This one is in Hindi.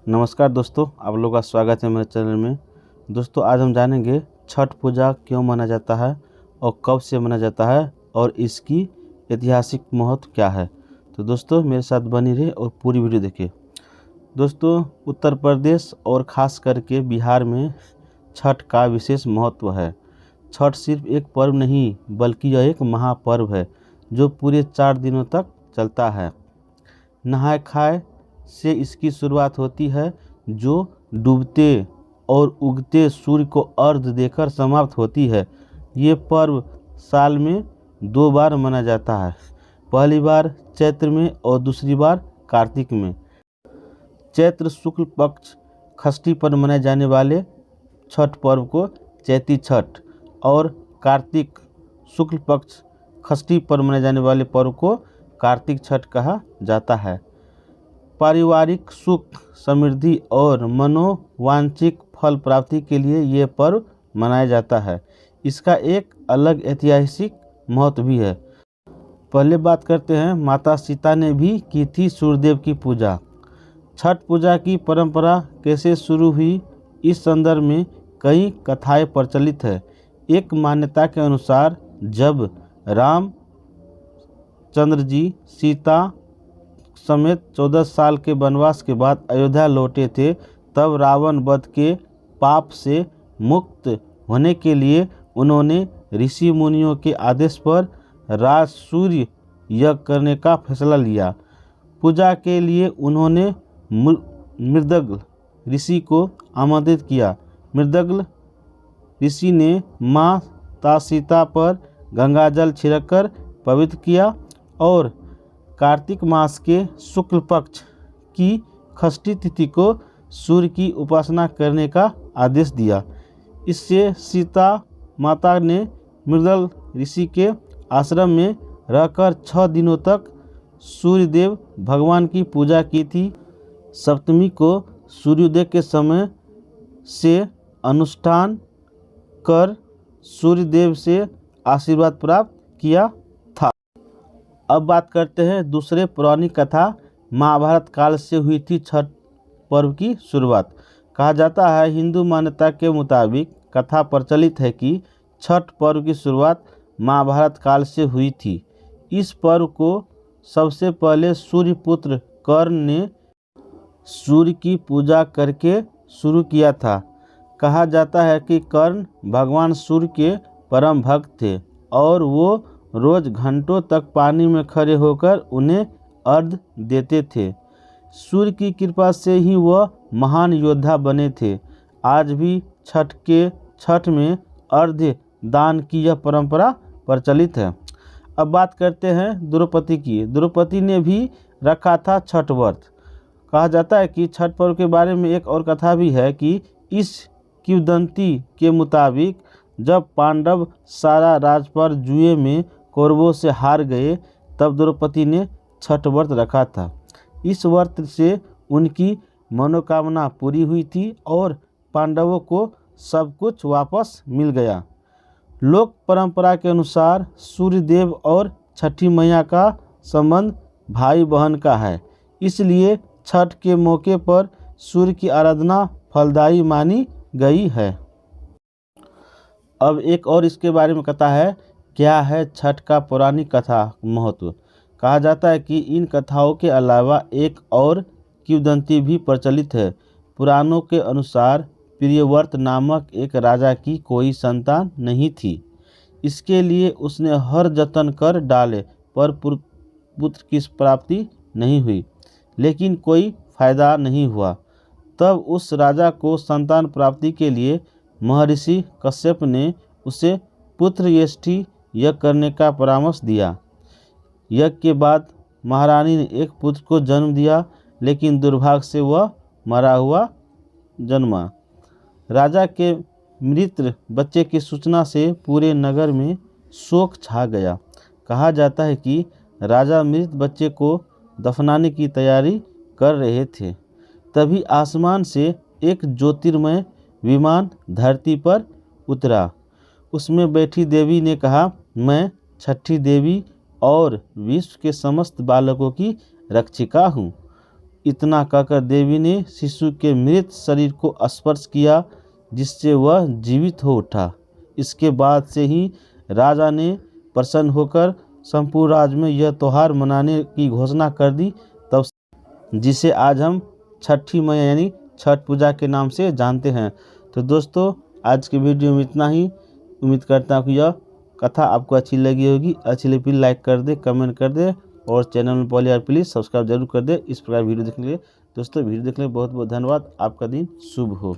नमस्कार दोस्तों, आप लोगों का स्वागत है मेरे चैनल में। दोस्तों, आज हम जानेंगे छठ पूजा क्यों मनाया जाता है और कब से मनाया जाता है और इसकी ऐतिहासिक महत्व क्या है। तो दोस्तों, मेरे साथ बनी रहे और पूरी वीडियो देखिए। दोस्तों, उत्तर प्रदेश और ख़ास करके बिहार में छठ का विशेष महत्व है। छठ सिर्फ एक पर्व नहीं बल्कि यह एक महापर्व है जो पूरे 4 दिनों तक चलता है। नहाय खाए से इसकी शुरुआत होती है जो डूबते और उगते सूर्य को अर्घ्य देकर समाप्त होती है। ये पर्व साल में 2 बार मनाया जाता है, पहली बार चैत्र में और दूसरी बार कार्तिक में। चैत्र शुक्ल पक्ष षष्ठी पर मनाए जाने वाले छठ पर्व को चैती छठ और कार्तिक शुक्ल पक्ष षष्ठी पर मनाए जाने वाले पर्व को कार्तिक छठ कहा जाता है। पारिवारिक सुख समृद्धि और मनोवांछित फल प्राप्ति के लिए ये पर्व मनाया जाता है। इसका एक अलग ऐतिहासिक महत्व भी है। पहले बात करते हैं, माता सीता ने भी की थी सूर्यदेव की पूजा। छठ पूजा की परंपरा कैसे शुरू हुई, इस संदर्भ में कई कथाएं प्रचलित है। एक मान्यता के अनुसार जब राम चंद्र जी सीता समेत 14 साल के वनवास के बाद अयोध्या लौटे थे, तब रावण वध के पाप से मुक्त होने के लिए उन्होंने ऋषि मुनियों के आदेश पर राज सूर्य यज्ञ करने का फैसला लिया। पूजा के लिए उन्होंने मृदगल ऋषि को आमंत्रित किया। मृदगल ऋषि ने माता सीता पर गंगाजल छिड़ककर पवित्र किया और कार्तिक मास के शुक्ल पक्ष की षष्ठी तिथि को सूर्य की उपासना करने का आदेश दिया। इससे सीता माता ने मृदगल ऋषि के आश्रम में रहकर 6 दिनों तक सूर्यदेव भगवान की पूजा की थी। सप्तमी को सूर्योदय के समय से अनुष्ठान कर सूर्यदेव से आशीर्वाद प्राप्त किया था। अब बात करते हैं दूसरे पौराणिक कथा। महाभारत काल से हुई थी छठ पर्व की शुरुआत। कहा जाता है, हिंदू मान्यता के मुताबिक कथा प्रचलित है कि छठ पर्व की शुरुआत महाभारत काल से हुई थी। इस पर्व को सबसे पहले सूर्यपुत्र कर्ण ने सूर्य की पूजा करके शुरू किया था। कहा जाता है कि कर्ण भगवान सूर्य के परम भक्त थे और वो रोज घंटों तक पानी में खड़े होकर उन्हें अर्घ्य देते थे। सूर्य की कृपा से ही वह महान योद्धा बने थे। आज भी छठ में अर्घ्य दान की यह परंपरा प्रचलित है। अब बात करते हैं द्रौपदी की। द्रौपदी ने भी रखा था छठ व्रत। कहा जाता है कि छठ पर्व के बारे में एक और कथा भी है कि इस किंवदंती के मुताबिक जब पांडव सारा राजपाट जुए में कौरवों से हार गए, तब द्रौपदी ने छठ व्रत रखा था। इस व्रत से उनकी मनोकामना पूरी हुई थी और पांडवों को सब कुछ वापस मिल गया। लोक परंपरा के अनुसार सूर्यदेव और छठी मैया का संबंध भाई बहन का है, इसलिए छठ के मौके पर सूर्य की आराधना फलदायी मानी गई है। अब एक और इसके बारे में कथा है, क्या है छठ का पौराणिक कथा महत्व। कहा जाता है कि इन कथाओं के अलावा एक और किंवदंती भी प्रचलित है। पुराणों के अनुसार प्रियव्रत नामक एक राजा की कोई संतान नहीं थी। इसके लिए उसने हर जतन कर डाले पर पुत्र की प्राप्ति नहीं हुई, लेकिन कोई फायदा नहीं हुआ। तब उस राजा को संतान प्राप्ति के लिए महर्षि कश्यप ने उसे पुत्र यष्टि यज्ञ करने का परामर्श दिया। यज्ञ के बाद महारानी ने एक पुत्र को जन्म दिया, लेकिन दुर्भाग्य से वह मरा हुआ जन्मा। राजा के मृत बच्चे की सूचना से पूरे नगर में शोक छा गया। कहा जाता है कि राजा मृत बच्चे को दफनाने की तैयारी कर रहे थे, तभी आसमान से एक ज्योतिर्मय विमान धरती पर उतरा। उसमें बैठी देवी ने कहा, मैं छठी देवी और विश्व के समस्त बालकों की रक्षिका हूँ। इतना कहकर देवी ने शिशु के मृत शरीर को स्पर्श किया, जिससे वह जीवित हो उठा। इसके बाद से ही राजा ने प्रसन्न होकर संपूर्ण राज्य में यह त्यौहार मनाने की घोषणा कर दी, तब जिसे आज हम छठी मैया यानी छठ पूजा के नाम से जानते हैं। तो दोस्तों, आज के वीडियो में इतना ही। उम्मीद करता हूँ कि यह कथा आपको अच्छी लगी होगी। अच्छी लगी प्लीज़ लाइक कर दे, कमेंट कर दे और चैनल में पहले यार प्लीज़ सब्सक्राइब जरूर कर दे। इस प्रकार वीडियो देखने के लिए दोस्तों, वीडियो देखने के लिए बहुत बहुत धन्यवाद। आपका दिन शुभ हो।